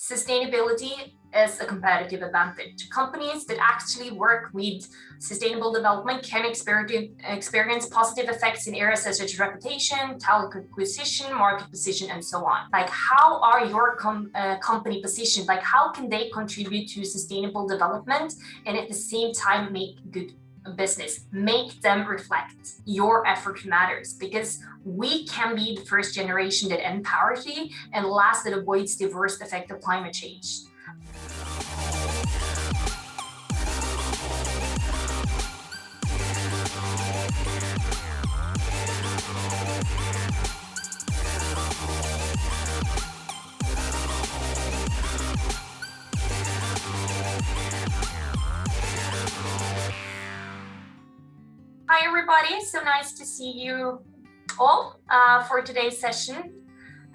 Sustainability is a competitive advantage. Companies that actually work with sustainable development can experience positive effects in areas such as reputation, talent acquisition, market position, and so on. Like, how are your company positioned? Like, how can they contribute to sustainable development and at the same time make good business? Make them reflect. Your effort matters, because we can be the first generation that ends poverty and last that avoids the worst effect of climate change. Hi everybody, so nice to see you all for today's session.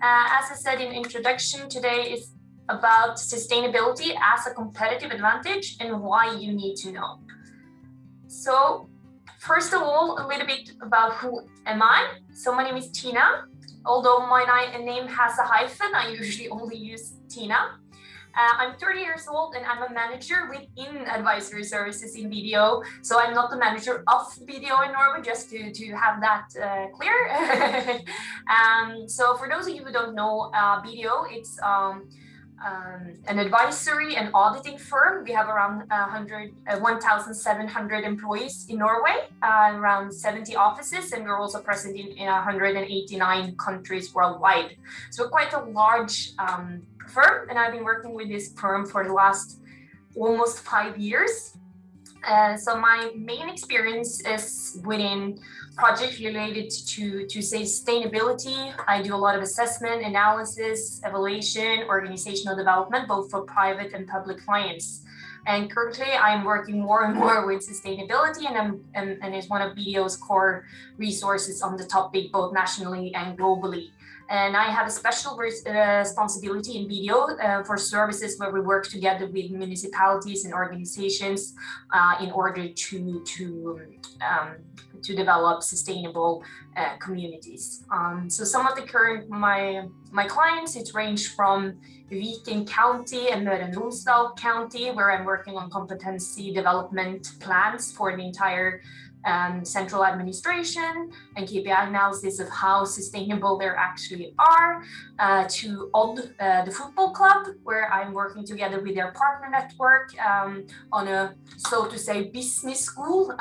As I said in introduction, today is about sustainability as a competitive advantage and why you need to know. So first of all, a little bit about who am I. So my name is Tina. Although my name has a hyphen, I usually only use Tina. I'm 30 years old and I'm a manager within advisory services in BDO. So I'm not the manager of BDO in Norway, just to have that clear. So for those of you who don't know, BDO, it's an advisory and auditing firm. We have around 1,700 employees in Norway, around 70 offices, and we're also present in 189 countries worldwide. So we're quite a large firm, and I've been working with this firm for the last almost 5 years. So my main experience is within projects related to sustainability. I do a lot of assessment, analysis, evaluation, organizational development, both for private and public clients. And currently I'm working more and more with sustainability, and it's one of BDO's core resources on the topic, both nationally and globally. And I have a special responsibility in BDO for services where we work together with municipalities and organizations in order to develop sustainable communities. So some of the current my clients, it range from Viken County and Møre and Romsdal County, where I'm working on competency development plans for the entire central administration and KPI analysis of how sustainable they actually are, to Odd, the football club, where I'm working together with their partner network on a, so to say, business school.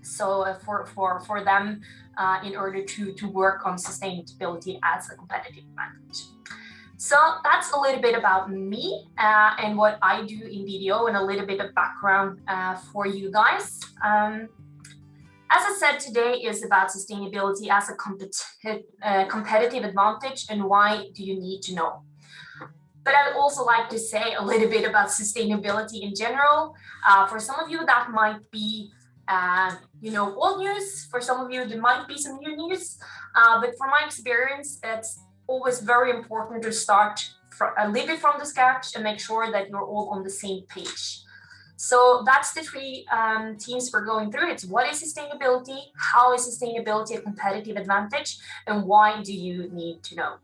So for them in order to work on sustainability as a competitive advantage. So that's a little bit about me and what I do in BDO, and a little bit of background for you guys. As I said, today is about sustainability as a competitive advantage and why do you need to know. But I'd also like to say a little bit about sustainability in general. For some of you that might be old news. For some of you there might be some new news. But from my experience, it's always very important to start a little bit from the scratch and make sure that you're all on the same page. So that's the three themes we're going through. It's what is sustainability, how is sustainability a competitive advantage, and why do you need to know?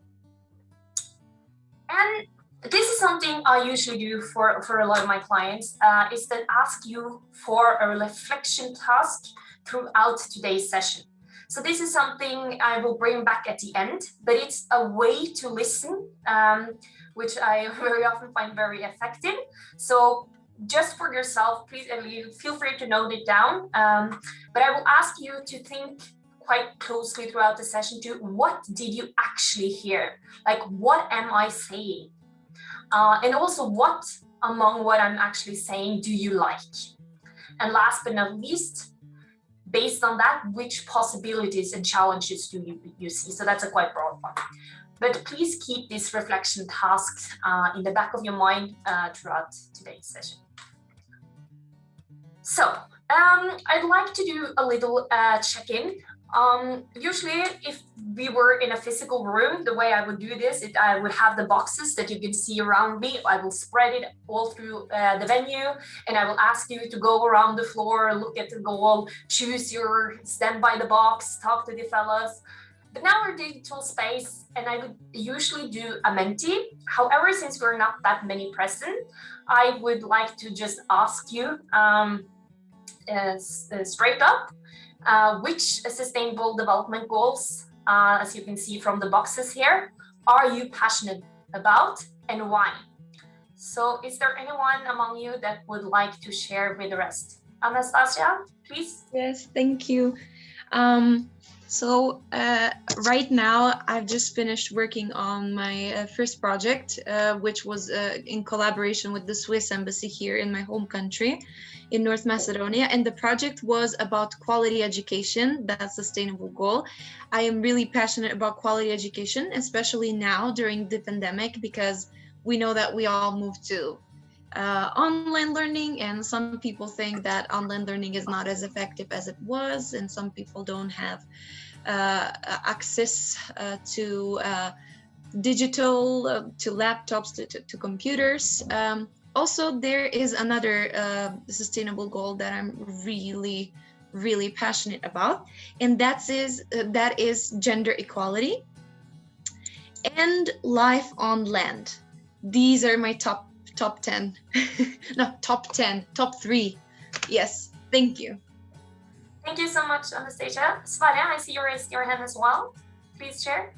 And this is something I usually do for a lot of my clients, is that ask you for a reflection task throughout today's session. So this is something I will bring back at the end, but it's a way to listen, which I very often find very effective. So just for yourself, please feel free to note it down. But I will ask you to think quite closely throughout the session to what did you actually hear? Like, what am I saying? And also, what among what I'm actually saying do you like? And last but not least, based on that, which possibilities and challenges do you see? So that's a quite broad one. But please keep this reflection task in the back of your mind throughout today's session. So I'd like to do a little check-in. Usually, if we were in a physical room, the way I would do this, I would have the boxes that you can see around me. I will spread it all through the venue, and I will ask you to go around the floor, look at the goal, stand by the box, talk to the fellas. But now we're digital space, and I would usually do a Menti. However, since we're not that many present, I would like to just ask you straight up, which sustainable development goals, as you can see from the boxes here, are you passionate about and why? So is there anyone among you that would like to share with the rest? Anastasia, please. Yes, thank you. Right now, I've just finished working on my first project, which was in collaboration with the Swiss Embassy here in my home country, in North Macedonia. And the project was about quality education, that sustainable goal. I am really passionate about quality education, especially now during the pandemic, because we know that we all moved to online learning, and some people think that online learning is not as effective as it was, and some people don't have access to digital, to laptops, to computers. Also, there is another sustainable goal that I'm really passionate about, and that is gender equality and life on land. These are my top 10. No, top 3. Yes, thank you. Thank you so much, Anastasia. Sverre, I see you raised your hand as well. Please share.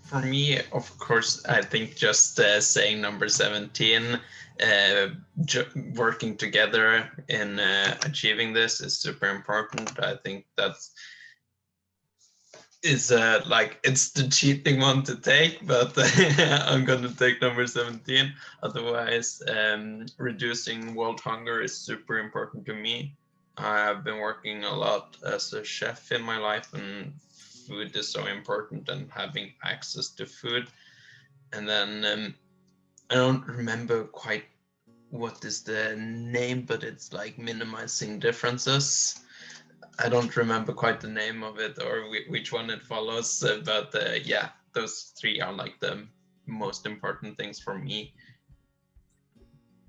For me, of course, I think just saying number 17, working together in achieving this is super important. I think that's it's the cheating one to take, but I'm gonna take number 17. Otherwise, reducing world hunger is super important to me. I've been working a lot as a chef in my life, and food is so important, and having access to food. And then I don't remember quite what is the name, but it's like minimizing differences. I don't remember quite the name of it or which one it follows, but yeah, those 3 are like the most important things for me,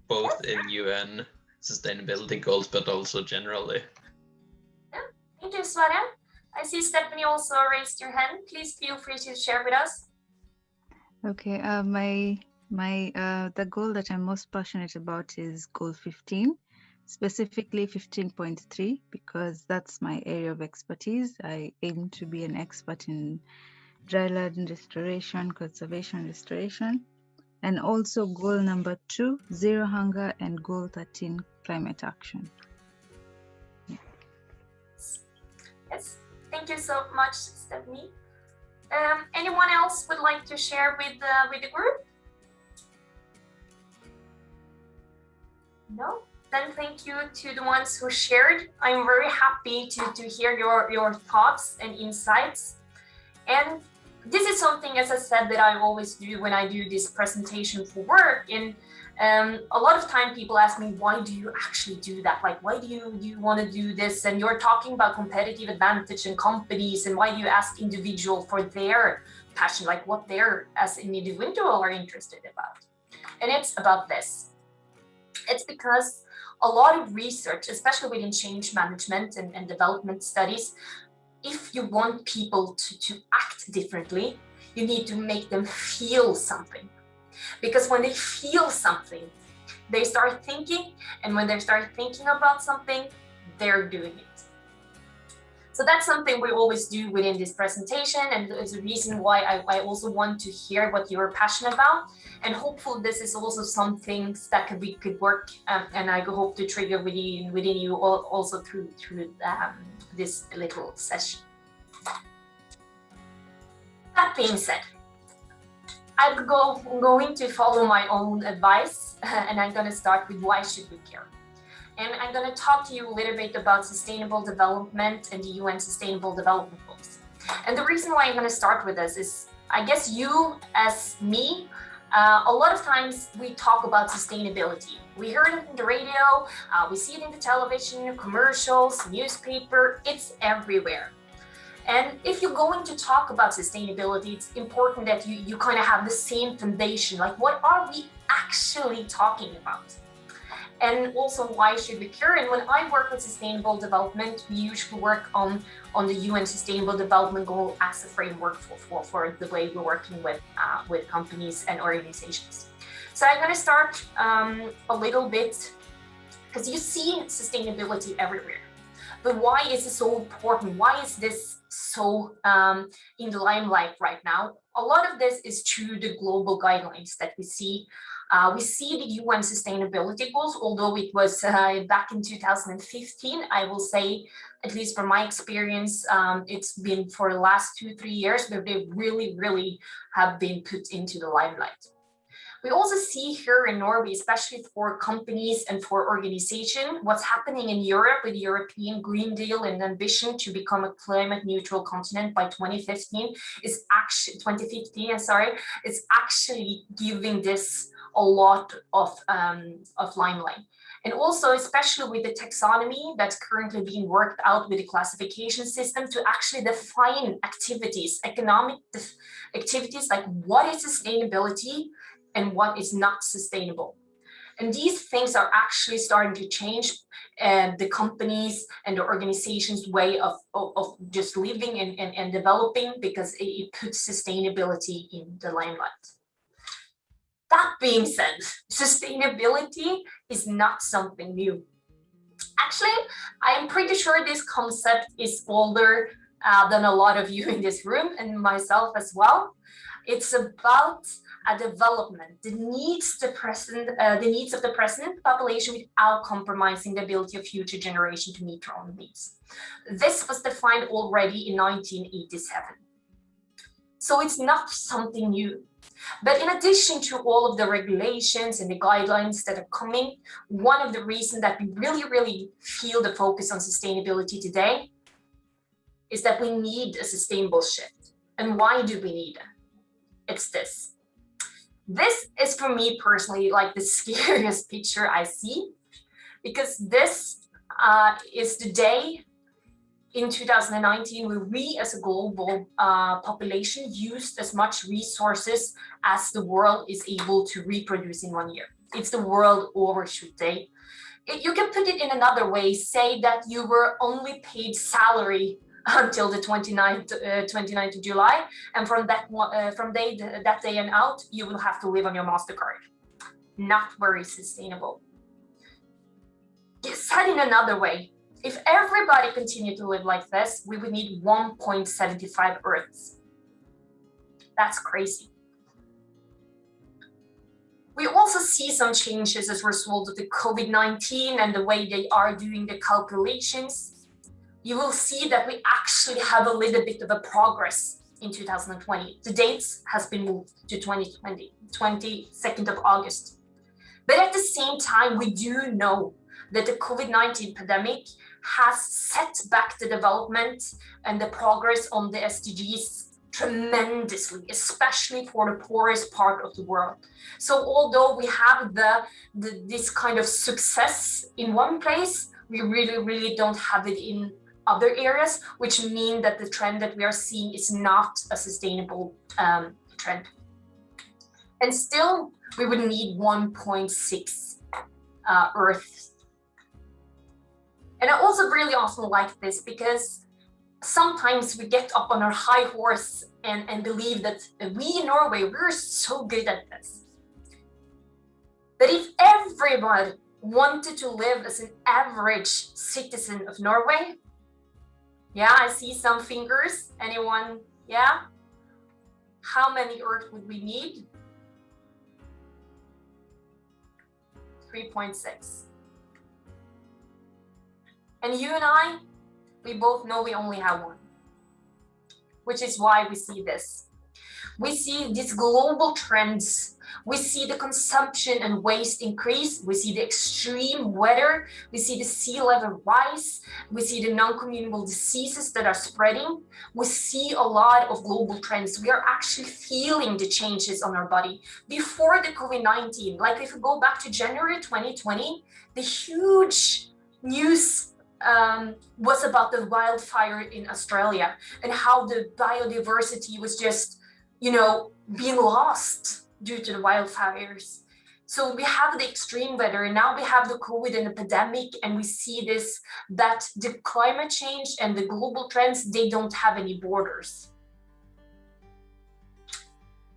both in UN sustainability goals, but also generally. Yeah, thank you, Sverre. I see Stephanie also raised your hand. Please feel free to share with us. Okay, the goal that I'm most passionate about is goal 15. Specifically 15.3, because that's my area of expertise. I aim to be an expert in dryland restoration, conservation restoration, and also goal number 2, zero hunger, and goal 13, climate action. Yeah. Yes, thank you so much, Stephanie. Anyone else would like to share with the group? No? Then thank you to the ones who shared. I'm very happy to hear your thoughts and insights. And this is something, as I said, that I always do when I do this presentation for work. And a lot of time people ask me, why do you actually do that? Like, why do you want to do this? And you're talking about competitive advantage in companies, and why do you ask individual for their passion, like what they're as an individual are interested about? And it's about this. It's because a lot of research, especially within change management and development studies, if you want people to act differently, you need to make them feel something. Because when they feel something, they start thinking, and when they start thinking about something, they're doing it. So that's something we always do within this presentation, and there's a reason why I also want to hear what you're passionate about, and hopefully this is also some things that could work, and I hope to trigger within you also through this little session. That being said, I'm going to follow my own advice, and I'm going to start with why should we care? And I'm going to talk to you a little bit about sustainable development and the UN Sustainable Development Goals. And the reason why I'm going to start with this is, I guess you, as me, a lot of times we talk about sustainability. We hear it in the radio, we see it in the television, commercials, newspaper, it's everywhere. And if you're going to talk about sustainability, it's important that you kind of have the same foundation, like what are we actually talking about? And also, why should we care? And when I work with sustainable development, we usually work on the UN Sustainable Development Goal as a framework for the way we're working with companies and organizations. So I'm going to start a little bit, because you see sustainability everywhere. But why is it so important? Why is this so in the limelight right now? A lot of this is to the global guidelines that we see. We see the UN Sustainability Goals, although it was back in 2015, I will say, at least from my experience, it's been for the last 2-3 years, but they really have been put into the limelight. We also see here in Norway, especially for companies and for organizations, what's happening in Europe with the European Green Deal and ambition to become a climate neutral continent by 2015 is actually it's actually giving this a lot of limelight. And also, especially with the taxonomy that's currently being worked out with the classification system to actually define activities, economic activities, like what is sustainability and what is not sustainable. And these things are actually starting to change the companies and the organizations' way of just living and developing, because it puts sustainability in the limelight. That being said, sustainability is not something new. Actually, I'm pretty sure this concept is older than a lot of you in this room, and myself as well. It's about a development, the needs of the present population without compromising the ability of future generations to meet their own needs. This was defined already in 1987. So it's not something new. But in addition to all of the regulations and the guidelines that are coming, one of the reasons that we really feel the focus on sustainability today is that we need a sustainable shift. And why do we need it? It's this. This is, for me personally, like the scariest picture I see, because this is the day in 2019 where we as a global population used as much resources as the world is able to reproduce in 1 year. It's the World Overshoot Day. You can put it in another way, say that you were only paid salary until the 29th of July, and from that day and out, you will have to live on your MasterCard. Not very sustainable. Said in another way, if everybody continued to live like this, we would need 1.75 Earths. That's crazy. We also see some changes as a result of the COVID-19 and the way they are doing the calculations. You will see that we actually have a little bit of a progress in 2020. The dates has been moved to 2020, 22nd of August. But at the same time, we do know that the COVID-19 pandemic has set back the development and the progress on the SDGs tremendously, especially for the poorest part of the world. So although we have this kind of success in one place, we really don't have it in other areas, which mean that the trend that we are seeing is not a sustainable trend. And still, we would need 1.6 Earth. And I also really often like this, because sometimes we get up on our high horse and believe that we in Norway, we're so good at this. But if everyone wanted to live as an average citizen of Norway, yeah, I see some fingers. Anyone? Yeah? How many Earth would we need? 3.6. And you and I, we both know we only have one, which is why we see this. We see these global trends. We see the consumption and waste increase. We see the extreme weather. We see the sea level rise. We see the non-communicable diseases that are spreading. We see a lot of global trends. We are actually feeling the changes on our body. Before the COVID-19, like if we go back to January 2020, the huge news was about the wildfire in Australia and how the biodiversity was just, being lost due to the wildfires. So we have the extreme weather, and now we have the COVID and the pandemic, and we see this, that the climate change and the global trends, they don't have any borders.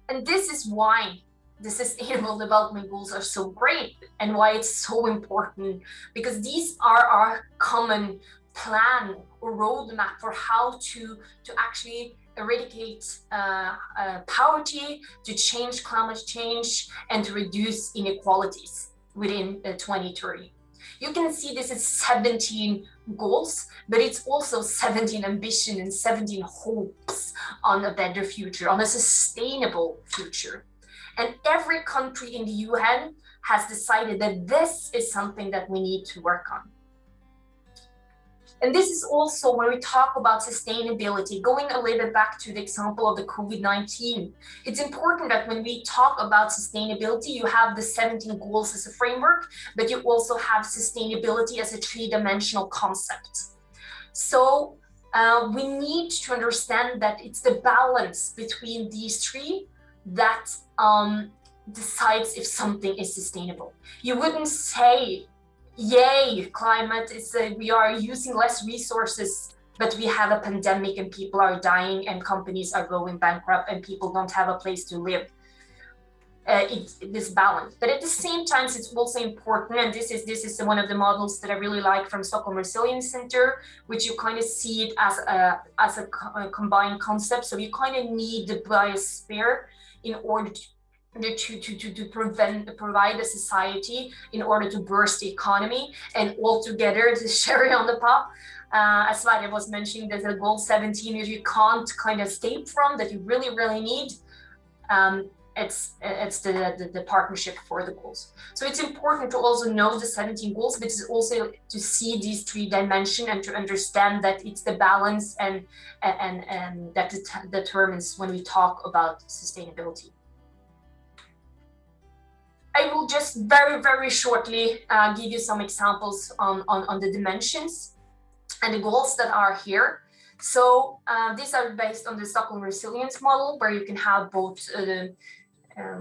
And this is why the Sustainable Development Goals are so great and why it's so important, because these are our common plan or roadmap for how to actually eradicate poverty, to change climate change, and to reduce inequalities within 2030. You can see this is 17 goals, but it's also 17 ambition and 17 hopes on a better future, on a sustainable future. And every country in the UN has decided that this is something that we need to work on. And this is also when we talk about sustainability, going a little bit back to the example of the COVID-19. It's important that when we talk about sustainability, you have the 17 goals as a framework, but you also have sustainability as a three-dimensional concept. So we need to understand that it's the balance between these three that decides if something is sustainable. You wouldn't say, yay, climate is we are using less resources, but we have a pandemic and people are dying and companies are going bankrupt and people don't have a place to live. This balance, but at the same time, it's also important, and this is one of the models that I really like from Stockholm Resilience Center, which you kind of see it as a combined concept. So you kind of need the biosphere in order to provide a society in order to burst the economy, and altogether the cherry on the top, as Sverre was mentioning, there's a goal 17 that you can't kind of escape from, that you really need. It's the partnership for the goals. So it's important to also know the 17 goals, but it's also to see these three dimensions and to understand that it's the balance and that determines when we talk about sustainability. I will just very shortly give you some examples on the dimensions and the goals that are here. So these are based on the Stockholm Resilience model, where you can have both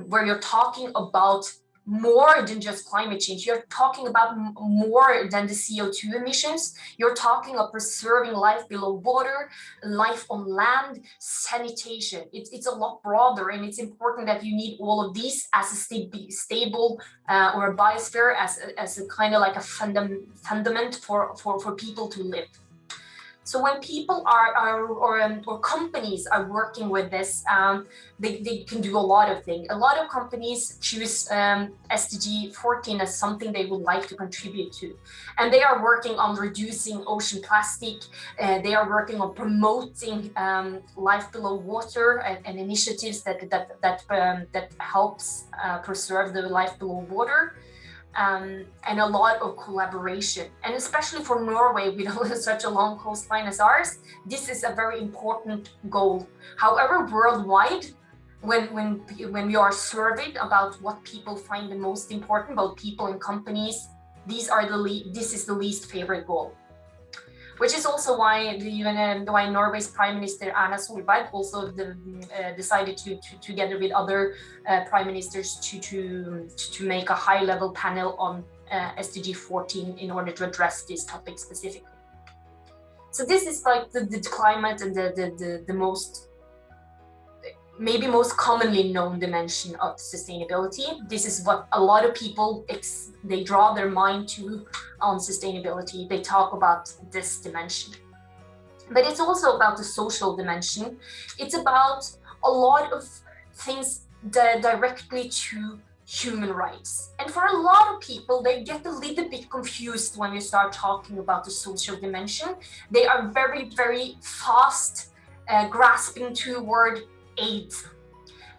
where you're talking about more than just climate change. You're talking about more than the CO2 emissions. You're talking of preserving life below water, life on land, sanitation. It's a lot broader, and it's important that you need all of these as a stable or a biosphere, as a kind of like a fundament for people to live. So when people or companies are working with this, they can do a lot of things. A lot of companies choose SDG 14 as something they would like to contribute to. And they are working on reducing ocean plastic. They are working on promoting life below water and initiatives that helps preserve the life below water. And a lot of collaboration, and especially for Norway with such a long coastline as ours, this is a very important goal. However, worldwide, when we are surveyed about what people find the most important, both people and companies, this is the least favorite goal. Which is also why why Norway's Prime Minister Erna Solberg also decided to together with other prime ministers to make a high-level panel on SDG 14 in order to address this topic specifically. So this is like the climate and the maybe most commonly known dimension of sustainability. This is what a lot of people, they draw their mind to on sustainability. They talk about this dimension. But it's also about the social dimension. It's about a lot of things directly to human rights. And for a lot of people, they get a little bit confused when you start talking about the social dimension. They are very fast grasping toward aid.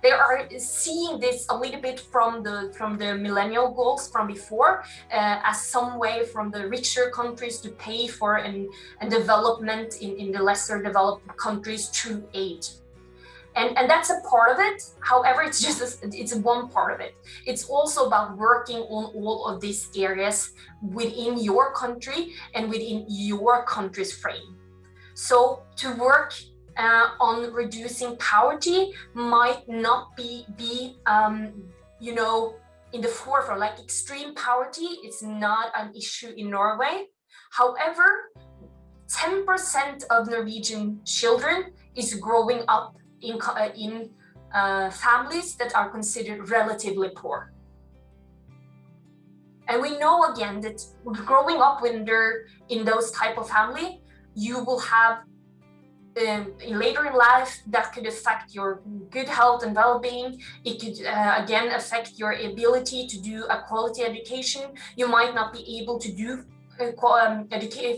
They are seeing this a little bit from the millennial goals from before, as some way from the richer countries to pay for and development in the lesser developed countries through aid. And that's a part of it. However, it's one part of it. It's also about working on all of these areas within your country and within your country's frame. So to work on reducing poverty might not be in the forefront, like extreme poverty. It's not an issue in Norway. However, 10% of Norwegian children is growing up in families that are considered relatively poor. And we know again that growing up when they're in those type of family, you will have later in life that could affect your good health and well-being. It could again affect your ability to do a quality education. You might not be able to do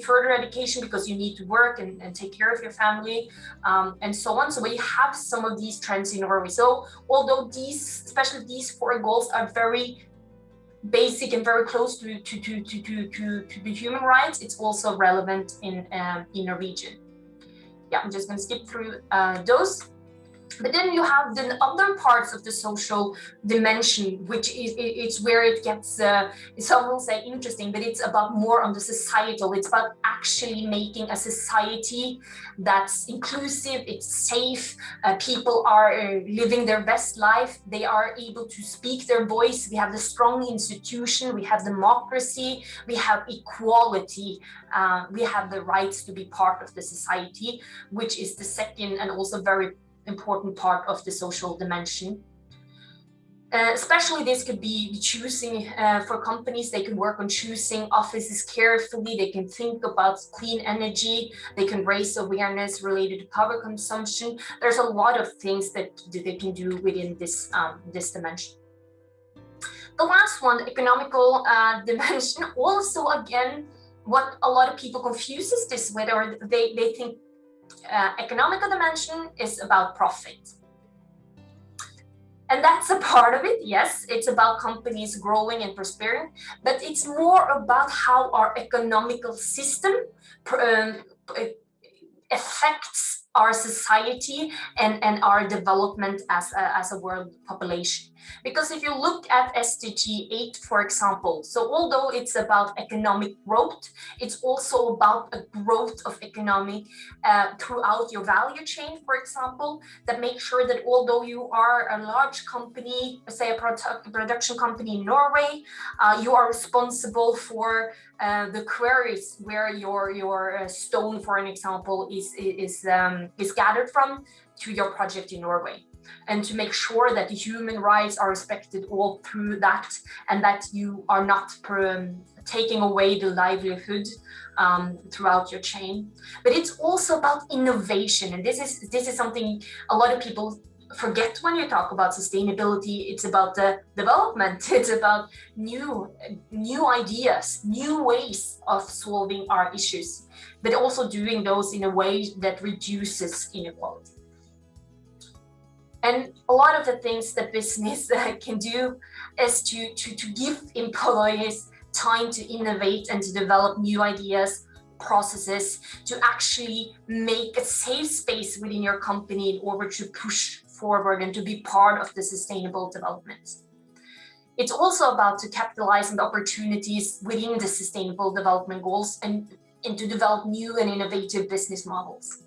further education because you need to work and take care of your family, and so on. So we have some of these trends in Norway. So although these, especially these 4 goals, are very basic and very close to the human rights, it's also relevant in Norwegian. Yeah, I'm just going to skip through those. But then you have the other parts of the social dimension, which is it's where it gets, some will say interesting, but it's about more on the societal. It's about actually making a society that's inclusive, it's safe, people are living their best life, they are able to speak their voice, we have the strong institution, we have democracy, we have equality, we have the rights to be part of the society, which is the second and also very important part of the social dimension. Especially this could be choosing for companies, they can work on choosing offices carefully, they can think about clean energy, they can raise awareness related to power consumption. There's a lot of things that they can do within this, this dimension. The last one, economical dimension, also again, what a lot of people confuses this with, or they think economical dimension is about profit. And that's a part of it, yes, it's about companies growing and prospering, but it's more about how our economical system affects our society and our development as a world population. Because if you look at SDG 8, for example, so although it's about economic growth, it's also about a growth of economy throughout your value chain, for example, that makes sure that although you are a large company, say a production company in Norway, you are responsible for the quarries where your stone, for an example, is gathered from to your project in Norway, and to make sure that the human rights are respected all through that, and that you are not taking away the livelihood throughout your chain. But it's also about innovation, and this is something a lot of people forget when you talk about sustainability. It's about the development, it's about new ideas, new ways of solving our issues, but also doing those in a way that reduces inequality. And a lot of the things that business can do is to give employees time to innovate and to develop new ideas, processes, to actually make a safe space within your company in order to push forward and to be part of the sustainable development. It's also about to capitalize on the opportunities within the sustainable development goals and to develop new and innovative business models.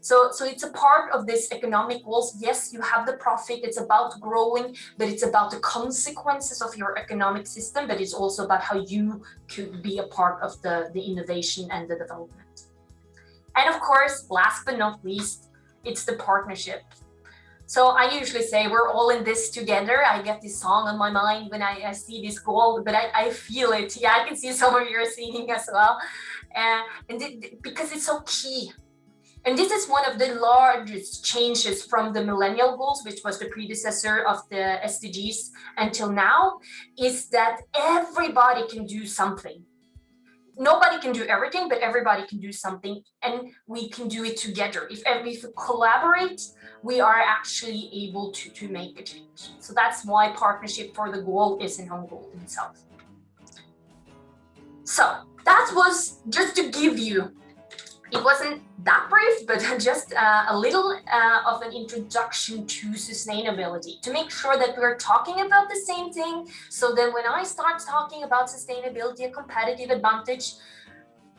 So it's a part of this economic goals. Yes, you have the profit, it's about growing, but it's about the consequences of your economic system, but it's also about how you could be a part of the innovation and the development. And of course, last but not least, it's the partnership. So I usually say we're all in this together. I get this song on my mind when I see this goal, but I feel it. Yeah, I can see some of you are singing as well. Because it's so key. And this is one of the largest changes from the millennial goals, which was the predecessor of the SDGs until now, is that everybody can do something. Nobody can do everything, but everybody can do something, and we can do it together. If we collaborate, we are actually able to make a change. So that's why partnership for the goal is an own goal in itself. So that was just to give you, it wasn't that brief, but just a little of an introduction to sustainability, to make sure that we're talking about the same thing, so that when I start talking about sustainability, a competitive advantage,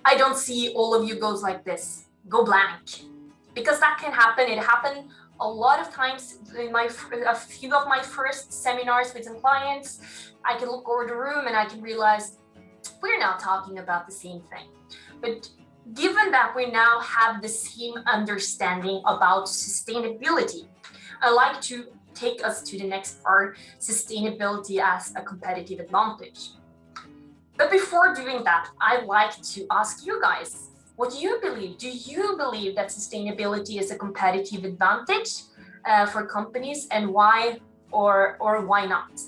I don't see all of you go like this, go blank, because that can happen. It happened a lot of times in a few of my first seminars with some clients, I can look over the room and I can realize we're not talking about the same thing. But given that we now have the same understanding about sustainability, I like to take us to the next part, sustainability as a competitive advantage. But before doing that, I'd like to ask you guys, what do you believe? Do you believe that sustainability is a competitive advantage for companies, and why or why not?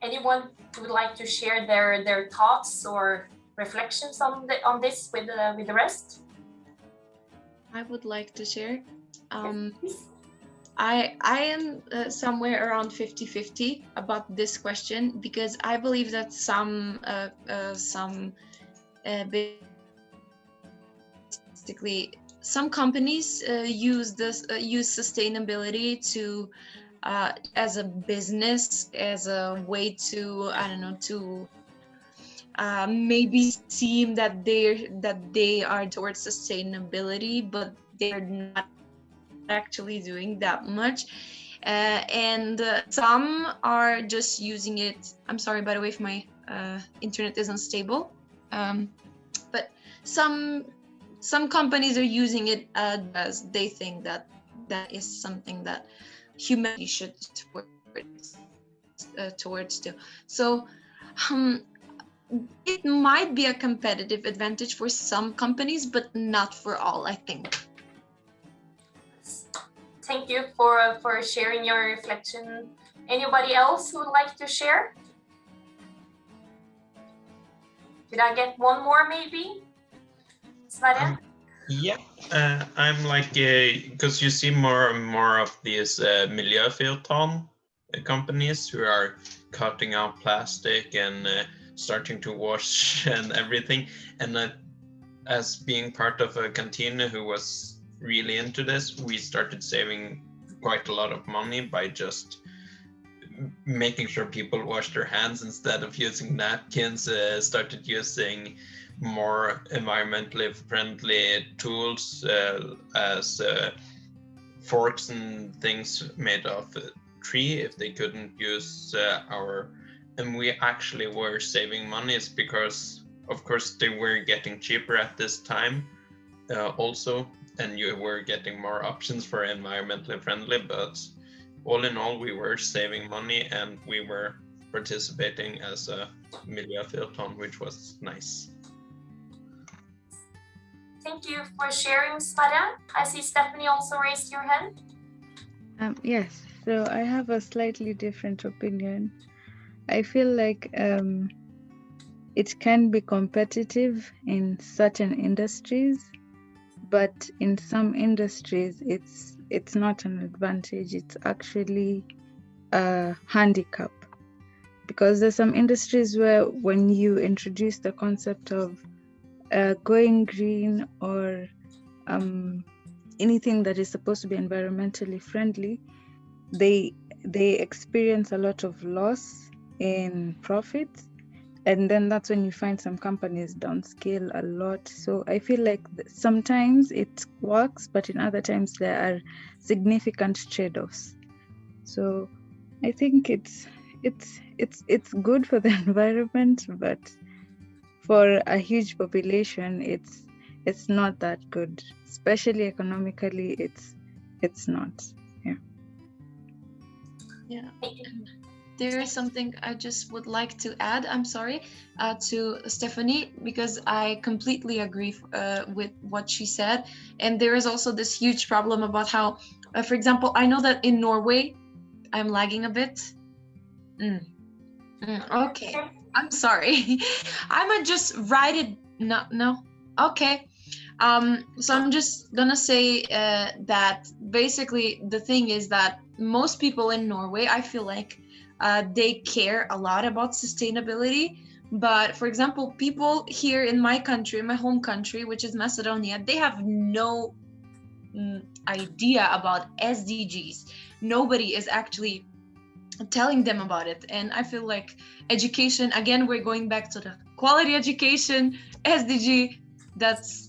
Anyone who would like to share their thoughts or reflections on this with the rest? I would like to share. Yes, I am somewhere around 50-50 about this question, because I believe that basically some companies use sustainability to as a business, as a way to, I don't know, to maybe seem that they are towards sustainability, but they're not actually doing that much. And some are just using it. I'm sorry, by the way, if my internet is unstable. But some companies are using it as they think that is something that humanity should towards do. So it might be a competitive advantage for some companies, but not for all, I think. thank you for sharing your reflection. Anybody else who would like to share? Did I get one more maybe? Sverre? Yeah, I'm like, because you see more and more of these miljöfyrtån companies who are cutting out plastic and starting to wash and everything. And as being part of a canteen who was really into this, we started saving quite a lot of money by just making sure people wash their hands instead of using napkins, started using more environmentally friendly tools as forks and things made of tree if they couldn't use and we actually were saving money. It's because of course they were getting cheaper at this time also, and you were getting more options for environmentally friendly, but all in all we were saving money and we were participating as a miljöfyrtån, which was nice. Thank you for sharing, Sverre. I see Stephanie also raised your hand. Yes, so I have a slightly different opinion. I feel like it can be competitive in certain industries, but in some industries it's not an advantage, it's actually a handicap. Because there's some industries where when you introduce the concept of going green or anything that is supposed to be environmentally friendly, they experience a lot of loss in profits, and then that's when you find some companies downscale a lot. So I feel like sometimes it works, but in other times there are significant trade-offs. So I think it's good for the environment, but for a huge population it's not that good, especially economically. It's not. Yeah. There is something I just would like to add, I'm sorry, to Stephanie, because I completely agree with what she said. And there is also this huge problem about how, for example, I know that in Norway, I'm lagging a bit. Okay, I'm sorry. I'ma just write it, no, okay. So I'm just gonna say that basically the thing is that most people in Norway, I feel like they care a lot about sustainability. But for example, people here in my country, my home country, which is Macedonia, they have no idea about SDGs. Nobody is actually telling them about it. And I feel like education, again, we're going back to the quality education, SDG, that's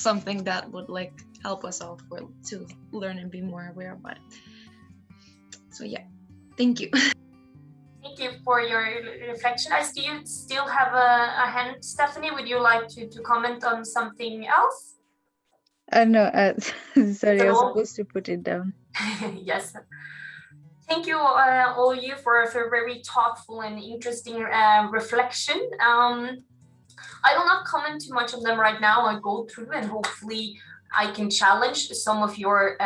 something that would like help us all to learn and be more aware about it. So yeah, thank you. Thank you for your reflection. Do you still have a hand, Stephanie? Would you like to comment on something else? No, sorry, I was supposed to put it down. Yes. Thank you, all of you, for a very thoughtful and interesting reflection. I will not comment too much on them right now. I'll go through and hopefully I can challenge some of your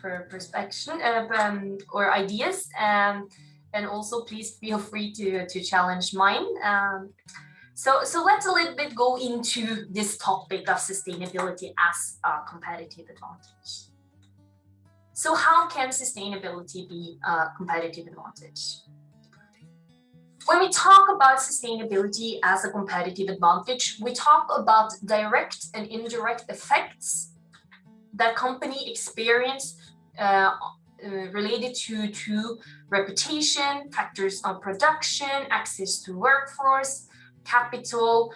perspective or ideas. And also please feel free to challenge mine. So let's a little bit go into this topic of sustainability as a competitive advantage. So how can sustainability be a competitive advantage? When we talk about sustainability as a competitive advantage, we talk about direct and indirect effects that company experience related to reputation, factors on production, access to workforce, capital,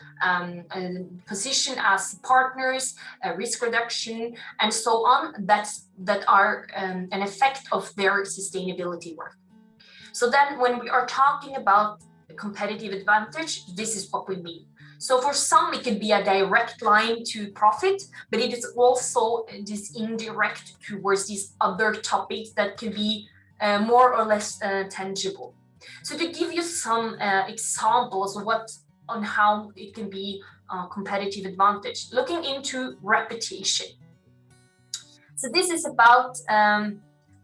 position as partners, risk reduction, and so on, that are an effect of their sustainability work. So then when we are talking about a competitive advantage, this is what we mean. So for some, it can be a direct line to profit, but it is also this indirect towards these other topics that can be more or less tangible. So to give you some examples of on how it can be a competitive advantage, looking into reputation. So this is about, oh,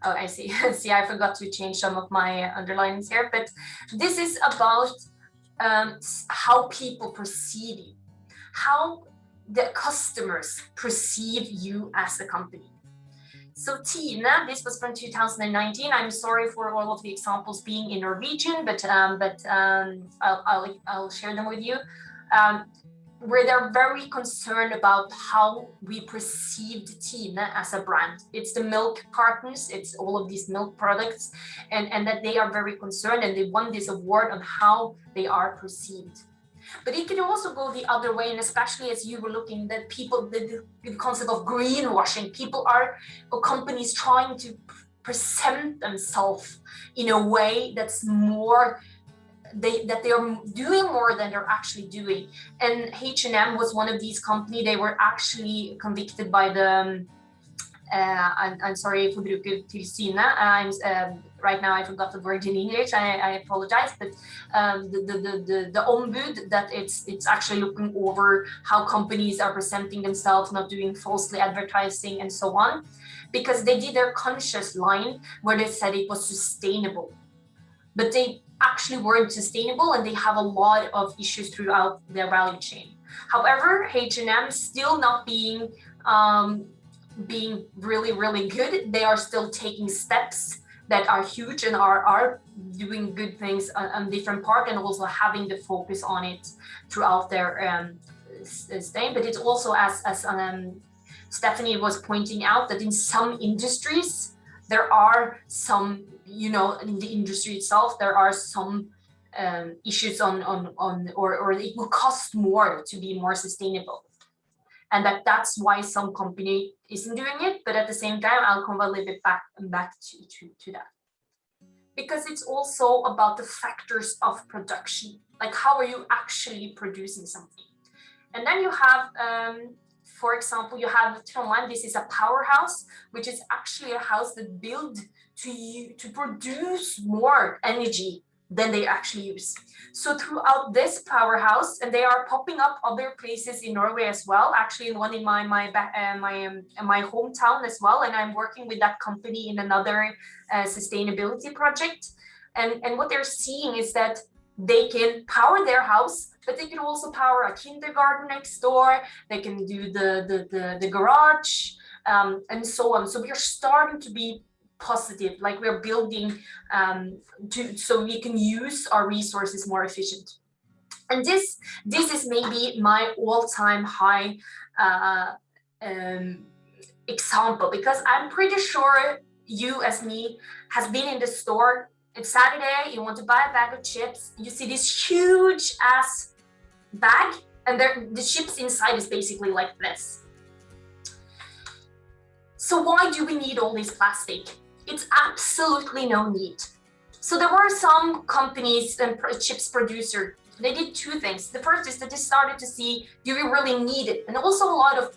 I see. See, I forgot to change some of my underlines here, but this is about how people perceive you, how the customers perceive you as a company. So Tina, this was from 2019. I'm sorry for all of the examples being in Norwegian, but I'll share them with you. Where they're very concerned about how we perceived Tina as a brand. It's the milk cartons, it's all of these milk products, and that they are very concerned and they won this award on how they are perceived. But it can also go the other way, and especially as you were looking at people, the concept of greenwashing, or companies trying to present themselves in a way that's more, that they are doing more than they're actually doing. And H&M was one of these companies. They were actually convicted by the, I'm sorry, Forbrukertilsynet. Right now I forgot the word in English, I apologize, but the ombud, that it's actually looking over how companies are presenting themselves, not doing falsely advertising and so on, because they did their conscious line where they said it was sustainable, but they actually weren't sustainable, and they have a lot of issues throughout their value chain. However, H&M still not being really, really good. They are still taking steps that are huge and are doing good things on different parts, and also having the focus on it throughout their stay. But it's also, as Stephanie was pointing out, that in some industries, there are some, in the industry itself, there are some issues or it will cost more to be more sustainable. And that's why some company isn't doing it. But at the same time, I'll come a little bit back to that. Because it's also about the factors of production. Like, how are you actually producing something? And then you have, for example, you have Trondheim. This is a powerhouse, which is actually a house that built to produce more energy than they actually use. So throughout this powerhouse, and they are popping up other places in Norway as well, actually one in my hometown as well, and I'm working with that company in another sustainability project. And what they're seeing is that they can power their house, but they can also power a kindergarten next door. They can do the garage, and so on. So we are starting to be positive, like we're building so we can use our resources more efficient. And this is maybe my all-time high example, because I'm pretty sure you, as me, has been in the store. It's Saturday, you want to buy a bag of chips, you see this huge ass bag, and the chips inside is basically like this. So why do we need all this plastic? It's absolutely no need. So there were some companies and chips producer. They did two things. The first is that they started to see, do we really need it? And also a lot of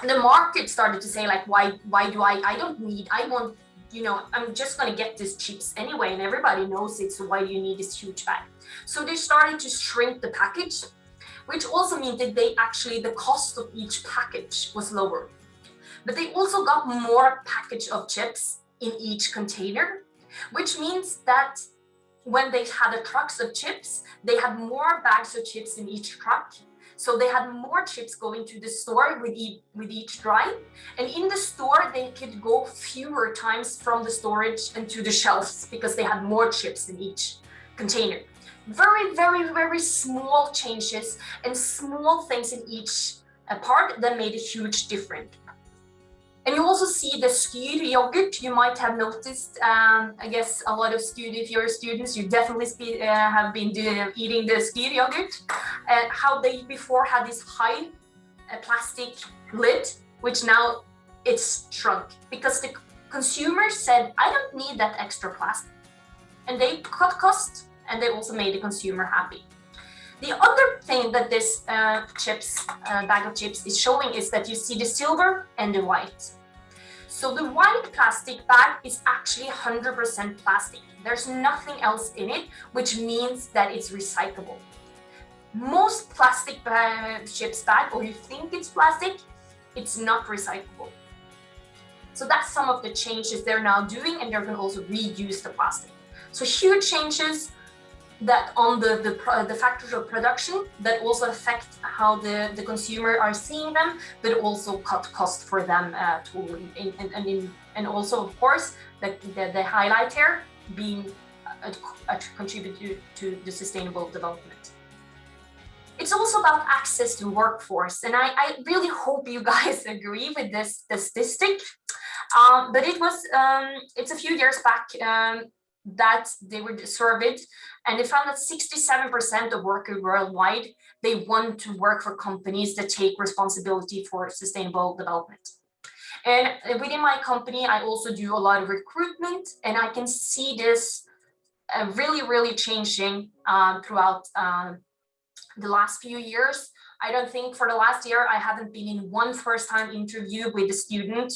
the market started to say, like, why do I don't need, I want, you know, I'm just going to get these chips anyway, and everybody knows it, so why do you need this huge bag? So they started to shrink the package, which also means that they actually, the cost of each package was lower. But they also got more package of chips in each container, which means that when they had the trucks of chips, they had more bags of chips in each truck. So they had more chips going to the store with each drive. And in the store, they could go fewer times from the storage and to the shelves because they had more chips in each container. Very, very, very small changes and small things in each part that made a huge difference. And you also see the skyr yogurt. You might have noticed, I guess a lot of if you're students, you definitely have been eating the skyr yogurt. How they before had this high plastic lid, which now it's shrunk because the consumer said, I don't need that extra plastic. And they cut costs, and they also made the consumer happy. The other thing that this bag of chips is showing is that you see the silver and the white. So the white plastic bag is actually 100% plastic. There's nothing else in it, which means that it's recyclable. Most plastic chips bag, or you think it's plastic, it's not recyclable. So that's some of the changes they're now doing, and they're going to also reuse the plastic. So huge changes that on the factors of production that also affect how the consumer are seeing them, but also cut cost for them totally. And also, of course, the highlight here being a contributor to the sustainable development. It's also about access to workforce, and I really hope you guys agree with this statistic. But it's a few years back that they were surveyed, and they found that 67% of workers worldwide, they want to work for companies that take responsibility for sustainable development. And within my company, I also do a lot of recruitment, and I can see this really, really changing throughout the last few years. I don't think for the last year, I haven't been in one first-time interview with a student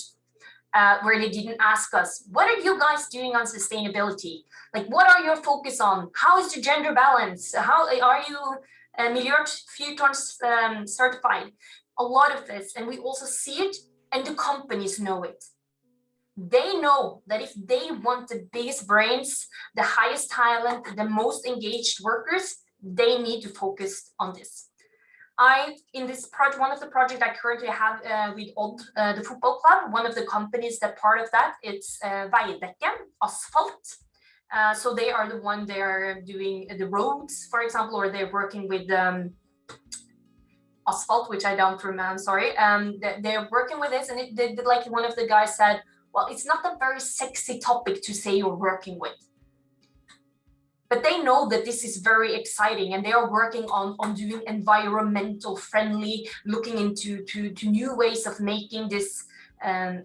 where they didn't ask us, what are you guys doing on sustainability? Like, what are your focus on? How is the gender balance? How are you Fyrtårn certified? A lot of this, and we also see it, and the companies know it. They know that if they want the biggest brains, the highest talent, the most engaged workers, they need to focus on this. In this project, one of the projects I currently have with Odd, the football club, one of the companies that part of that, it's Veidekke, asphalt. So they are the one they are doing the roads, for example, or they're working with asphalt, which I don't remember, I'm sorry. They're working with this, and like one of the guys said, well, it's not a very sexy topic to say you're working with. But they know that this is very exciting, and they are working on doing environmental friendly, looking into to new ways of making this,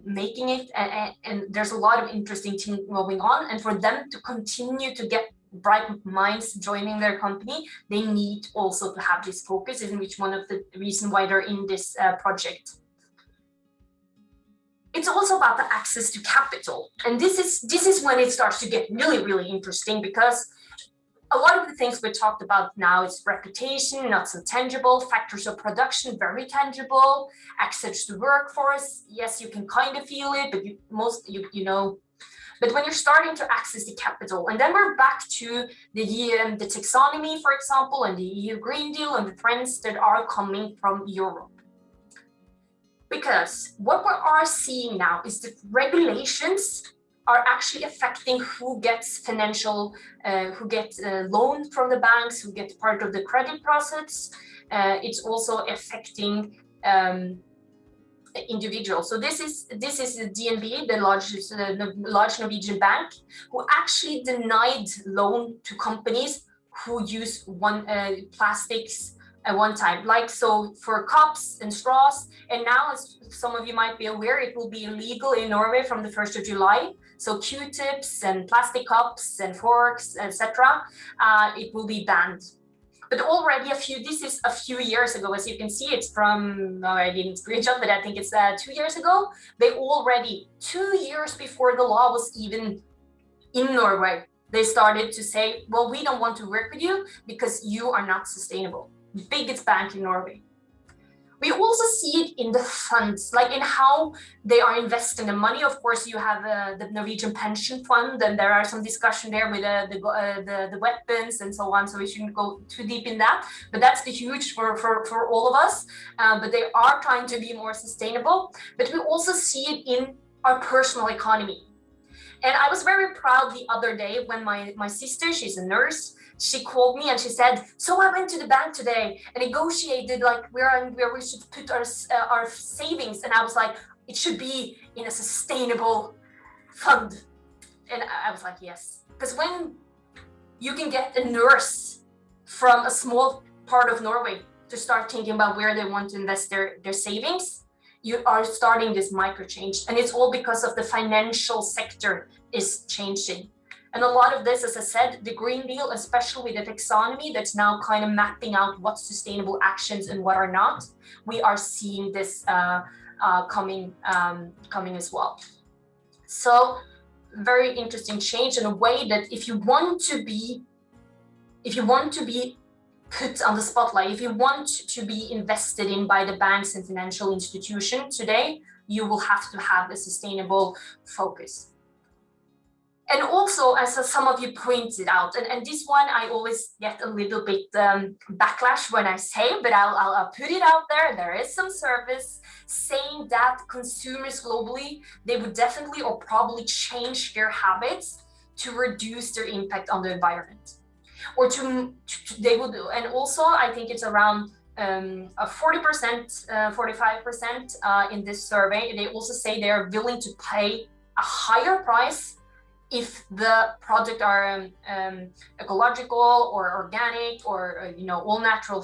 making it, and there's a lot of interesting things going on. And for them to continue to get bright minds joining their company, they need also to have this focus, in which one of the reasons why they're in this project. It's also about the access to capital, and this is when it starts to get really, really interesting, because a lot of the things we talked about now is reputation, not so tangible, factors of production, very tangible, access to workforce, yes, you can kind of feel it, but you know. But when you're starting to access the capital, and then we're back to the taxonomy, for example, and the EU Green Deal and the trends that are coming from Europe. Because what we are seeing now is that regulations are actually affecting who gets financial, who gets loan from the banks, who gets part of the credit process. It's also affecting individuals. So this is the DNB, the large Norwegian bank, who actually denied loan to companies who use plastics at one time, like so for cups and straws. And now, as some of you might be aware, it will be illegal in Norway from the 1st of July. So Q-tips and plastic cups and forks, etc., it will be banned. But already this is a few years ago, as you can see, it's from, I didn't screenshot, but I think it's 2 years ago. They already, 2 years before the law was even in Norway, they started to say, well, we don't want to work with you because you are not sustainable. Biggest bank in Norway. We also see it in the funds, like in how they are investing the money. Of course, you have the Norwegian pension fund, and there are some discussion there with the weapons and so on. So we shouldn't go too deep in that. But that's the huge for all of us. But they are trying to be more sustainable. But we also see it in our personal economy. And I was very proud the other day when my sister, she's a nurse, she called me and she said, so I went to the bank today and negotiated like where we should put our savings. And I was like, it should be in a sustainable fund. And I was like, yes. Because when you can get a nurse from a small part of Norway to start thinking about where they want to invest their savings, you are starting this micro change. And it's all because of the financial sector is changing. And a lot of this, as I said, the Green Deal, especially with the taxonomy that's now kind of mapping out what's sustainable actions and what are not, we are seeing this coming as well. So very interesting change in a way that if you want to be put on the spotlight, if you want to be invested in by the banks and financial institutions today, you will have to have a sustainable focus. And also, as some of you pointed out, and this one I always get a little bit backlash when I say, but I'll put it out there. There is some service saying that consumers globally, they would definitely or probably change their habits to reduce their impact on the environment. Or they would, and also I think it's around 40%, 45% in this survey. They also say they are willing to pay a higher price if the product are ecological or organic or all natural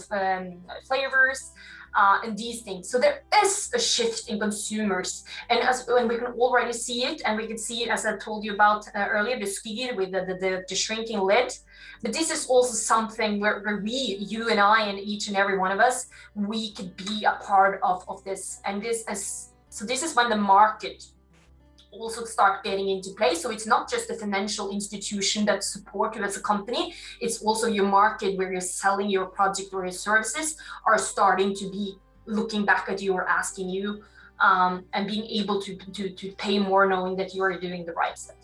flavors and these things. So there is a shift in consumers, and we can already see it, and we can see it as I told you about earlier, the skigger with the shrinking lid. But this is also something where you and I, and each and every one of us, we could be a part of this. And this is when the market also start getting into play. So it's not just the financial institution that support you as a company, it's also your market where you're selling your project or your services are starting to be looking back at you or asking you and being able to pay more, knowing that you are doing the right stuff.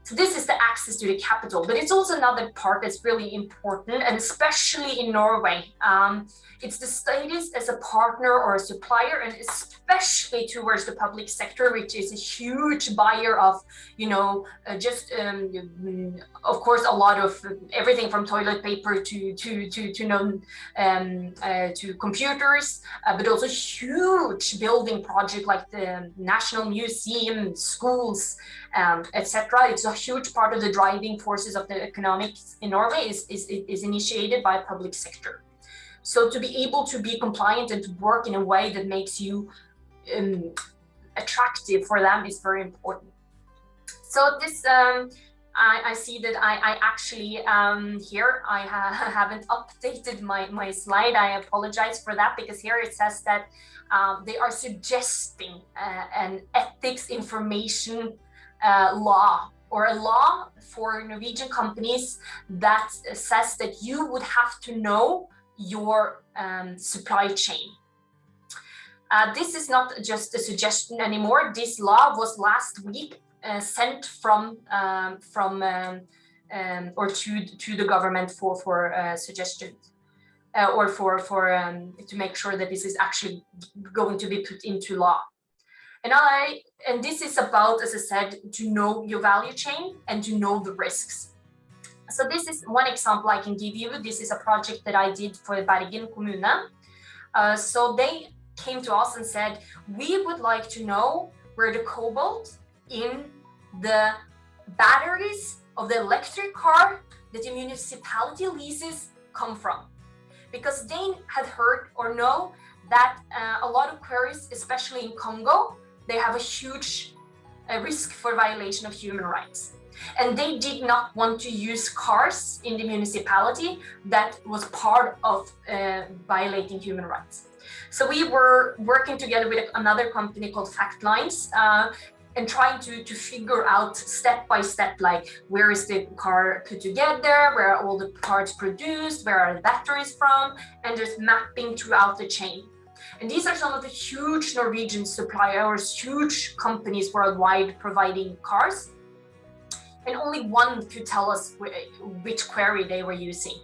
So this is the access to the capital, but it's also another part that's really important, and especially in Norway, it's the status as a partner or a supplier, and especially towards the public sector, which is a huge buyer of, of course, a lot of everything from toilet paper to computers, but also huge building project like the National Museum, schools, etc. It's a huge part of the driving forces of the economics in Norway is initiated by public sector. So to be able to be compliant and to work in a way that makes you attractive for them is very important. So this, I see that I actually here I haven't updated my slide. I apologize for that, because here it says that they are suggesting an ethics information law, or a law for Norwegian companies that says that you would have to know your supply chain. This is not just a suggestion anymore. This law was last week sent from or to the government for suggestions or for to make sure that this is actually going to be put into law. And this is about, as I said, to know your value chain and to know the risks. So this is one example I can give you. This is a project that I did for Bergen Kommune. So they came to us and said, we would like to know where the cobalt in the batteries of the electric car that the municipality leases come from. because they had heard or know that a lot of quarries, especially in Congo, they have a huge risk for violation of human rights. And they did not want to use cars in the municipality that was part of violating human rights. So we were working together with another company called Factlines and trying to figure out step by step, like where is the car put together, where are all the parts produced, where are the batteries from, and just mapping throughout the chain. And these are some of the huge Norwegian suppliers, huge companies worldwide providing cars. And only one could tell us which quarry they were using.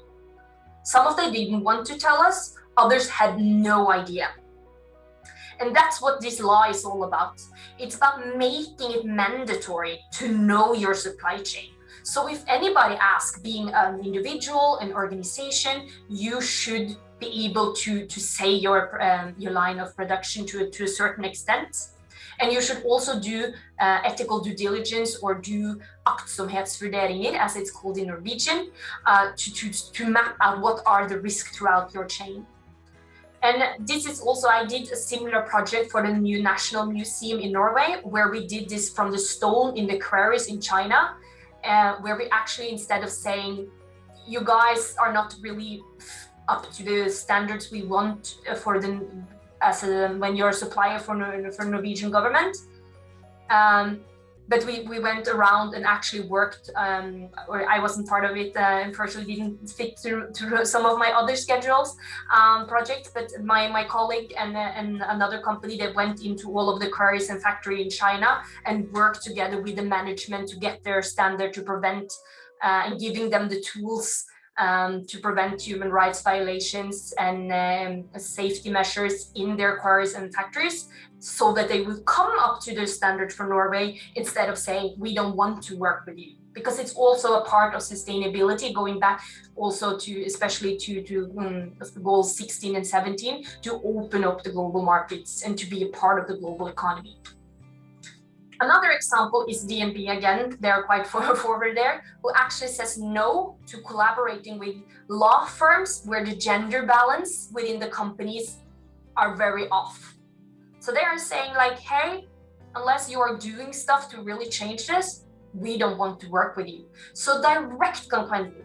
Some of them didn't want to tell us, others had no idea. And that's what this law is all about. It's about making it mandatory to know your supply chain. So if anybody asks, being an individual, an organization, you should be able to say your line of production to a certain extent. And you should also do ethical due diligence, or do aktsomhetsvurderinger, as it's called in Norwegian, to map out what are the risks throughout your chain. And this is also, I did a similar project for the new National Museum in Norway, where we did this from the stone in the quarries in China, where we actually, instead of saying, you guys are not really up to the standards we want for the when you're a supplier for Norwegian government. But we went around and actually worked, or I wasn't part of it, unfortunately didn't fit to some of my other schedules, projects, but my colleague and another company that went into all of the quarries and factory in China and worked together with the management to get their standard to prevent and giving them the tools to prevent human rights violations and safety measures in their quarries and factories, so that they will come up to the standard for Norway, instead of saying, we don't want to work with you. Because it's also a part of sustainability, going back also to, especially to goals 16 and 17, to open up the global markets and to be a part of the global economy. Another example is DNB again, they're quite forward there, who actually says no to collaborating with law firms where the gender balance within the companies are very off. So they are saying like, hey, unless you are doing stuff to really change this, we don't want to work with you. So direct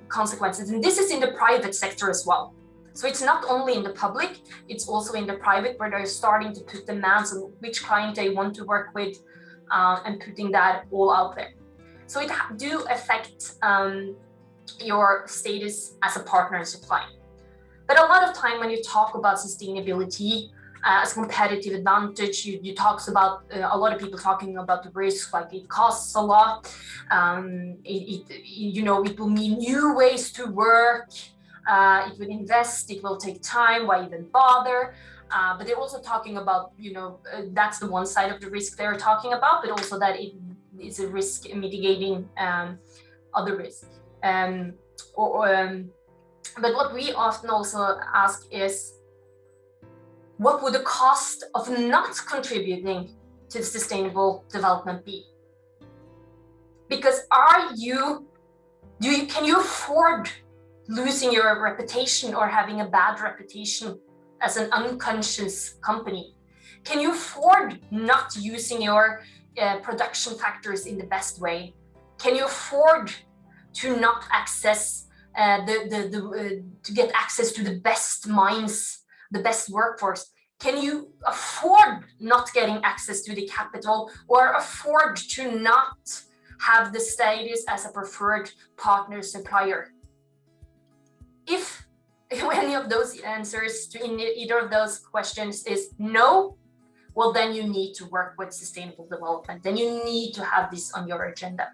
consequences, and this is in the private sector as well. So it's not only in the public, it's also in the private, where they're starting to put demands on which client they want to work with, and putting that all out there. So it do affect your status as a partner and supplier. But a lot of time when you talk about sustainability as competitive advantage, you talk about a lot of people talking about the risk, like it costs a lot. It will mean new ways to work. It will invest. It will take time. Why even bother? But they're also talking about, that's the one side of the risk they're talking about, but also that it is a risk mitigating other risks. But what we often also ask is, what would the cost of not contributing to sustainable development be? Because can you afford losing your reputation or having a bad reputation as an unconscious company? Can you afford not using your production factors in the best way? Can you afford to not access to get access to the best minds, the best workforce? Can you afford not getting access to the capital, or afford to not have the status as a preferred partner supplier? If any of those answers to either of those questions is no, well, then you need to work with sustainable development. Then you need to have this on your agenda.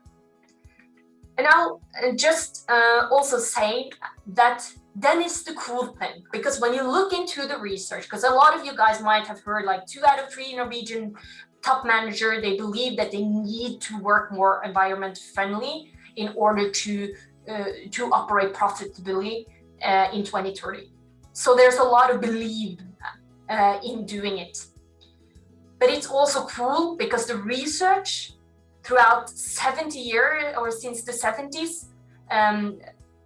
And I'll just also say that then is the cool thing, because when you look into the research, because a lot of you guys might have heard like 2 out of 3 Norwegian top manager, they believe that they need to work more environment friendly in order to operate profitably in 2030. So there's a lot of belief in doing it. But it's also cool because the research throughout 70 years or since the 70s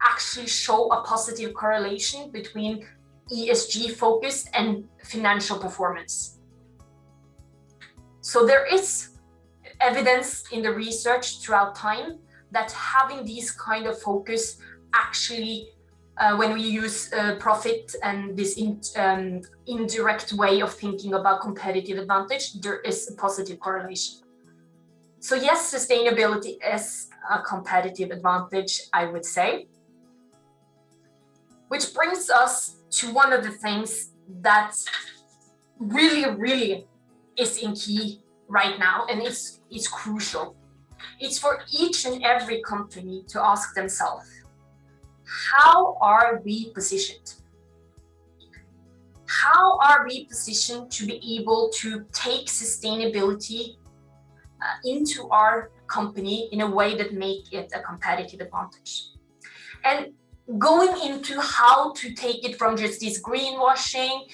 actually show a positive correlation between ESG focused and financial performance. So there is evidence in the research throughout time that having these kind of focus actually, when we use profit and this indirect way of thinking about competitive advantage, there is a positive correlation. So yes, sustainability is a competitive advantage, I would say. Which brings us to one of the things that really is in key right now, and it's crucial. It's for each and every company to ask themselves, how are we positioned? How are we positioned to be able to take sustainability into our company in a way that make it a competitive advantage? And going into how to take it from just this greenwashing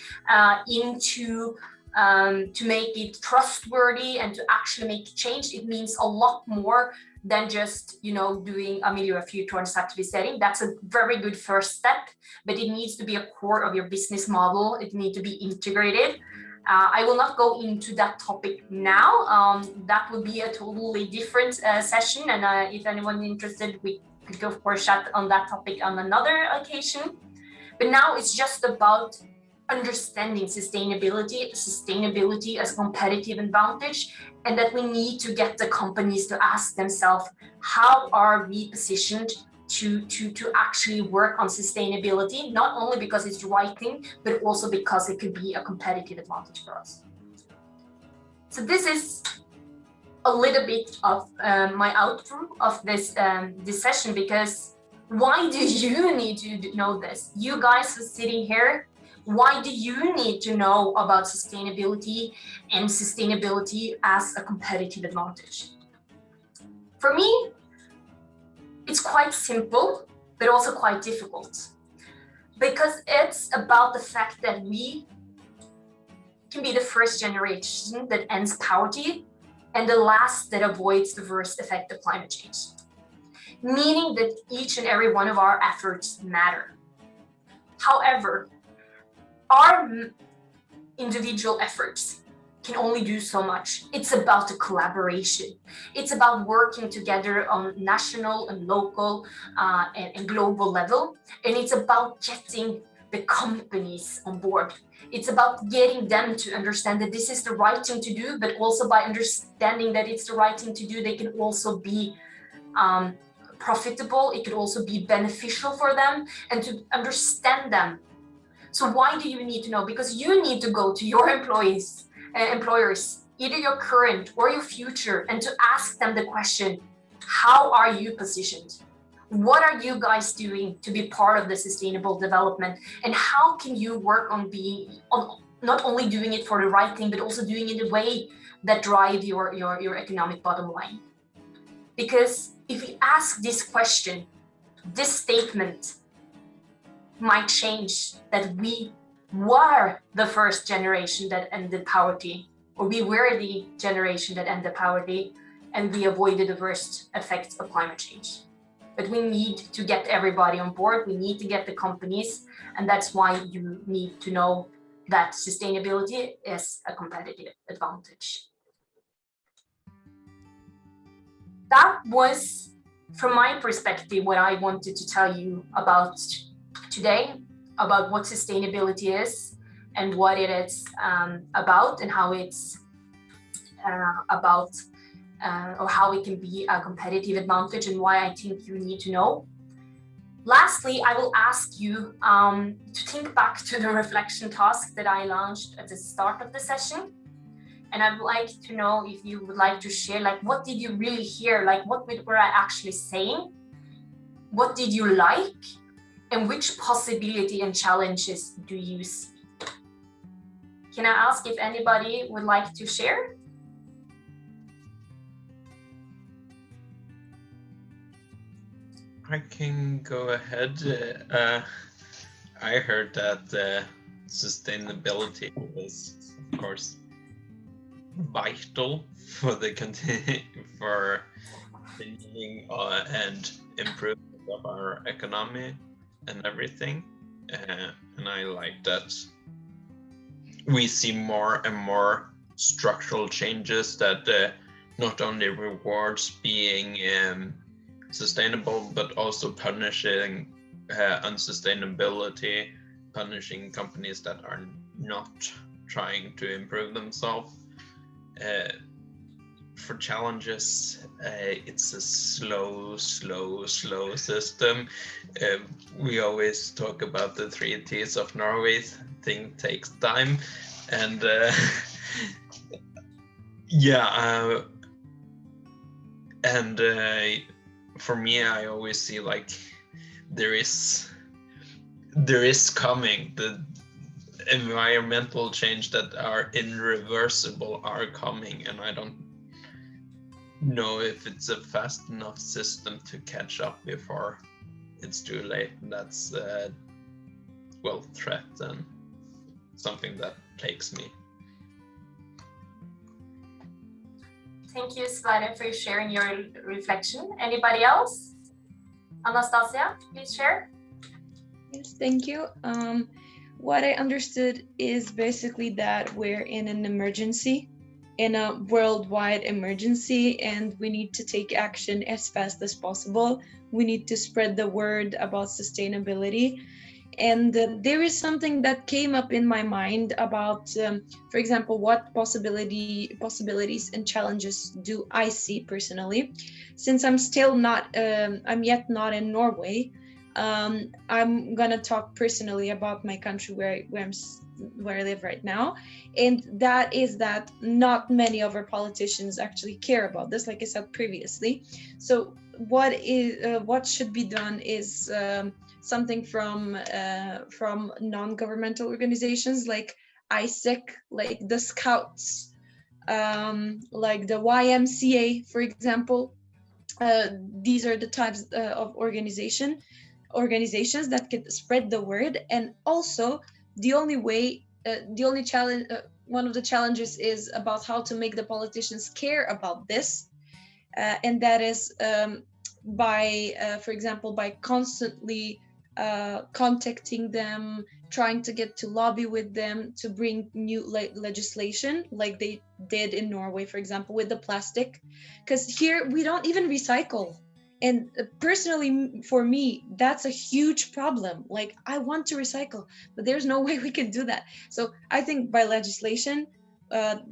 into to make it trustworthy and to actually make change, it means a lot more than just, you know, doing a miljöfyrtårnscertifiering. That's a very good first step, but it needs to be a core of your business model. It needs to be integrated. I will not go into that topic now. That would be a totally different session, and if anyone interested, we could go, of course, chat on that topic on another occasion. But now it's just about understanding sustainability as competitive advantage, and that we need to get the companies to ask themselves, how are we positioned to actually work on sustainability, not only because it's the right thing, but also because it could be a competitive advantage for us. So this is a little bit of my outro of this session, because why do you need to know this? You guys are sitting here, why do you need to know about sustainability and sustainability as a competitive advantage? For me, it's quite simple, but also quite difficult, because it's about the fact that we can be the first generation that ends poverty and the last that avoids the worst effect of climate change, meaning that each and every one of our efforts matter. However, our individual efforts can only do so much. It's about the collaboration. It's about working together on national and local and global level. And it's about getting the companies on board. It's about getting them to understand that this is the right thing to do, but also by understanding that it's the right thing to do, they can also be profitable. It could also be beneficial for them, and to understand them. So why do you need to know? Because you need to go to your employers, either your current or your future, and to ask them the question, how are you positioned? What are you guys doing to be part of the sustainable development? And how can you work on not only doing it for the right thing, but also doing it in a way that drive your economic bottom line? Because if we ask this question, this statement might change that we were the first generation that ended poverty, or we were the generation that ended poverty, and we avoided the worst effects of climate change. But we need to get everybody on board. We need to get the companies, and that's why you need to know that sustainability is a competitive advantage. That was, from my perspective, what I wanted to tell you about today, about what sustainability is and what it is about, and how it's about or how it can be a competitive advantage, and why I think you need to know. Lastly, I will ask you to think back to the reflection task that I launched at the start of the session. And I would like to know if you would like to share, like, what did you really hear? Like, what were I actually saying? What did you like? And which possibility and challenges do you see? Can I ask if anybody would like to share? I can go ahead. I heard that sustainability is, of course, vital for the continuing and improvement of our economy and everything. And and I like that we see more and more structural changes that not only rewards being sustainable, but also punishing unsustainability, punishing companies that are not trying to improve themselves. For challenges, it's a slow system. We always talk about the 3 T's of Norway. Thing takes time, and for me, I always see like there is coming the environmental change that are irreversible are coming, and I don't know if it's a fast enough system to catch up before it's too late. And that's threat and something that takes me. Thank you, Sverre, for sharing your reflection. Anybody else? Anastasia, please share. Yes, thank you. What I understood is basically that we're in an emergency, in a worldwide emergency, and we need to take action as fast as possible. We need to spread the word about sustainability. And there is something that came up in my mind about, for example, what possibilities and challenges do I see personally? Since I'm still not, I'm yet not in Norway, I'm gonna talk personally about my country where I live right now, and that is that not many of our politicians actually care about this, like I said previously. So what should be done is something from non-governmental organizations like AIESEC, like the Scouts, like the YMCA, for example. These are the types of organizations that can spread the word. And also the only challenge, one of the challenges is about how to make the politicians care about this, and that is by, for example, by constantly contacting them, trying to get to lobby with them to bring new legislation, like they did in Norway, for example, with the plastic, because here we don't even recycle. And personally, for me, that's a huge problem. Like, I want to recycle, but there's no way we can do that. So I think by legislation, that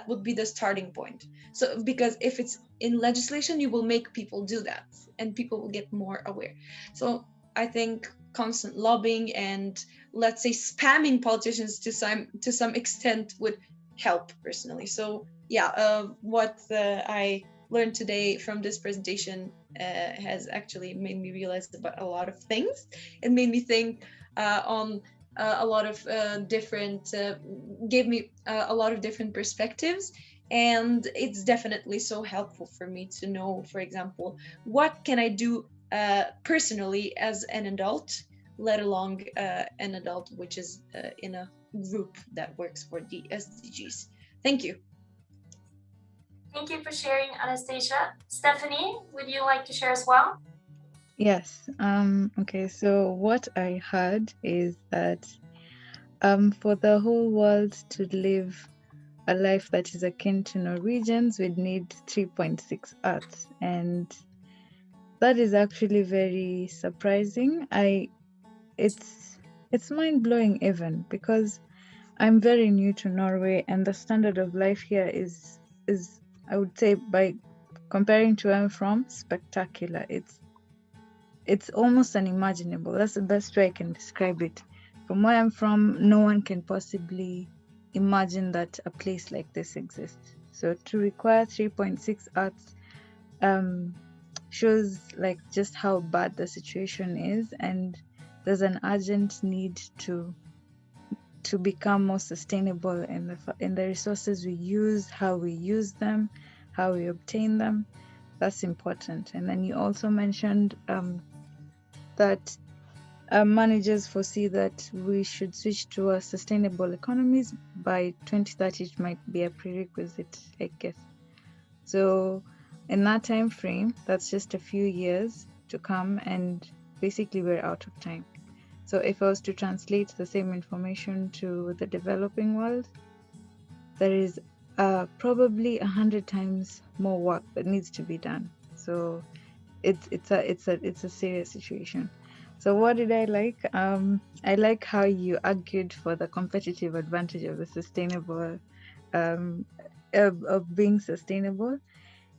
would be the starting point. So because if it's in legislation, you will make people do that, and people will get more aware. So I think constant lobbying and, let's say, spamming politicians to some extent would help personally. So yeah, what I learned today from this presentation has actually made me realize about a lot of things. It made me think on a lot of different, gave me a lot of different perspectives. And it's definitely so helpful for me to know, for example, what can I do personally as an adult, let alone an adult which is in a group that works for the SDGs. Thank you. Thank you for sharing, Anastasia. Stephanie, would you like to share as well? Yes. Okay. So what I heard is that for the whole world to live a life that is akin to Norwegians, we'd need 3.6 Earths, and that is actually very surprising. It's mind-blowing even, because I'm very new to Norway, and the standard of life here is I would say, by comparing to where I'm from, spectacular. It's almost unimaginable. That's the best way I can describe it. From where I'm from, no one can possibly imagine that a place like this exists. So to require 3.6 Earths shows like just how bad the situation is, and there's an urgent need to become more sustainable in the resources we use, how we use them, how we obtain them. That's important. And then you also mentioned that managers foresee that we should switch to a sustainable economies by 2030. It might be a prerequisite, I guess. So in that time frame, that's just a few years to come, and basically we're out of time. So if I was to translate the same information to the developing world, there is probably 100 times more work that needs to be done. So it's a serious situation. So what did I like? I like how you argued for the competitive advantage of the sustainable, of being sustainable.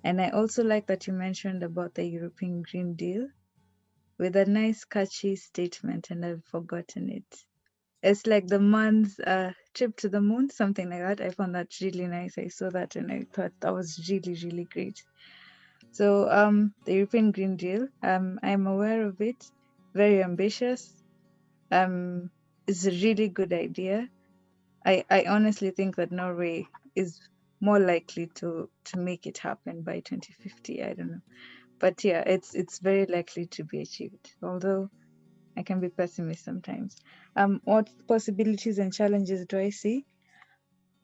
And I also like that you mentioned about the European Green Deal with a nice catchy statement, and I've forgotten it. It's like the man's trip to the moon, something like that. I found that really nice. I saw that and I thought that was really, really great. So the European Green Deal, I'm aware of it, very ambitious. It's a really good idea. I honestly think that Norway is more likely to make it happen by 2050. I don't know. But yeah, it's very likely to be achieved, although I can be pessimist sometimes. What possibilities and challenges do I see?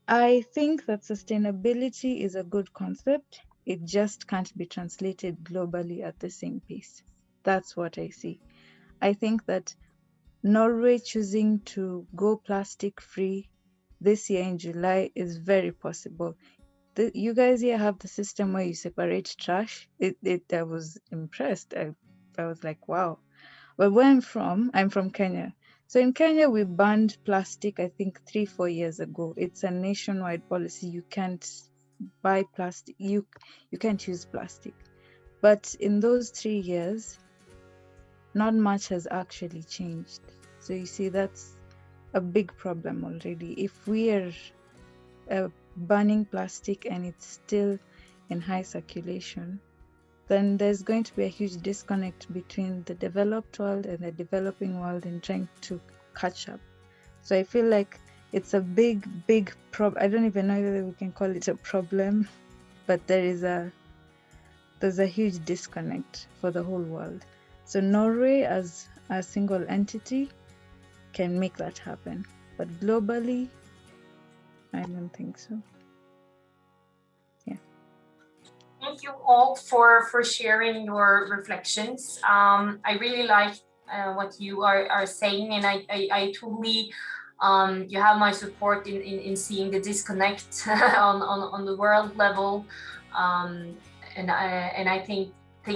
I think that sustainability is a good concept. It just can't be translated globally at the same pace. That's what I see. I think that Norway choosing to go plastic free this year in July is very possible. You guys here have the system where you separate trash. I was impressed. I was like, wow. But where I'm from Kenya. So in Kenya, we banned plastic, I think 3-4 years ago. It's a nationwide policy. You can't buy plastic. You can't use plastic. But in those 3 years, not much has actually changed. So you see, that's a big problem already. If we are banning plastic and it's still in high circulation, then there's going to be a huge disconnect between the developed world and the developing world in trying to catch up. So I feel like it's a big problem. I don't even know whether we can call it a problem, but there's a huge disconnect for the whole world. So Norway as a single entity can make that happen, but globally, I don't think so. Thank you all for sharing your reflections. I really like what you are saying, and I totally you have my support in seeing the disconnect on the world level, and I think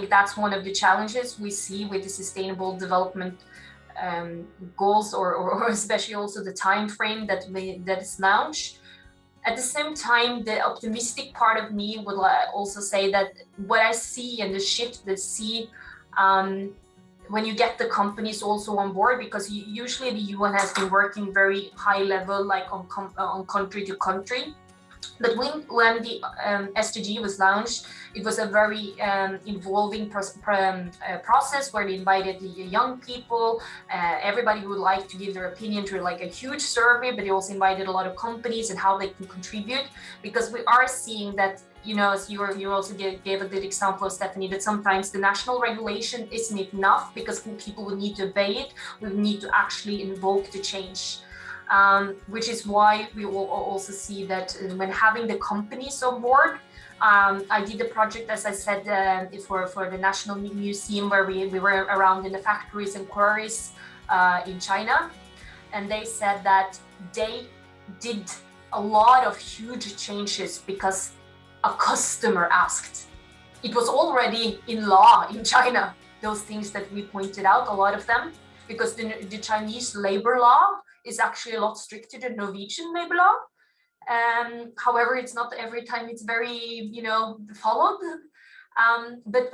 that's one of the challenges we see with the sustainable development goals, or especially also the time frame that is launched. At the same time, the optimistic part of me would also say that what I see and the shift that I see when you get the companies also on board, because usually the UN has been working very high level, like on country to country. But when the SDG was launched, it was a very involving process where they invited the young people, everybody who would like to give their opinion to like a huge survey, but they also invited a lot of companies and how they can contribute, because we are seeing that, you know, as you also gave a good example of Stephanie, that sometimes the national regulation isn't enough because people will need to obey it, we need to actually invoke the change. Which is why we will also see that when having the companies on board, I did a project, as I said, for the National Museum, where we were around in the factories and quarries in China, and they said that they did a lot of huge changes because a customer asked. It was already in law in China, those things that we pointed out, a lot of them, because the Chinese labor law is actually a lot stricter than Norwegian labor law. However, it's not every time it's very, you know, followed. But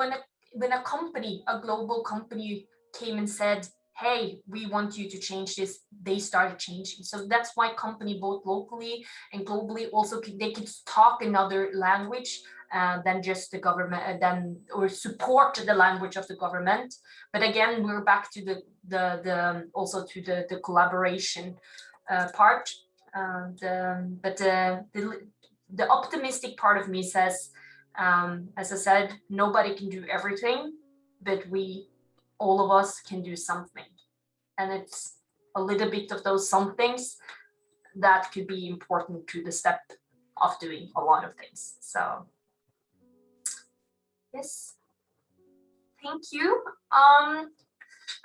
when a company, a global company came and said, hey, we want you to change this, they started changing. So that's why company, both locally and globally, also they could talk another language than just the government, or support the language of the government. But again, we're back to also to the collaboration part. But the optimistic part of me says, as I said, nobody can do everything, but all of us can do something. And it's a little bit of those some things that could be important to the step of doing a lot of things. So yes, thank you.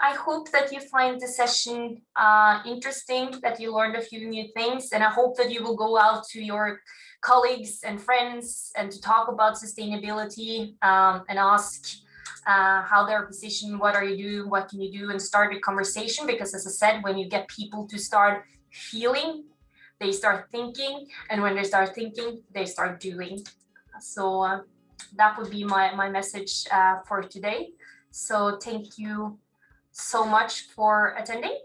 I hope that you find the session interesting, that you learned a few new things, and I hope that you will go out to your colleagues and friends and to talk about sustainability and ask how they're positioned, what are you doing, what can you do, and start a conversation. Because as I said, when you get people to start feeling, they start thinking, and when they start thinking, they start doing. So that would be my message for today. So thank you so much for attending.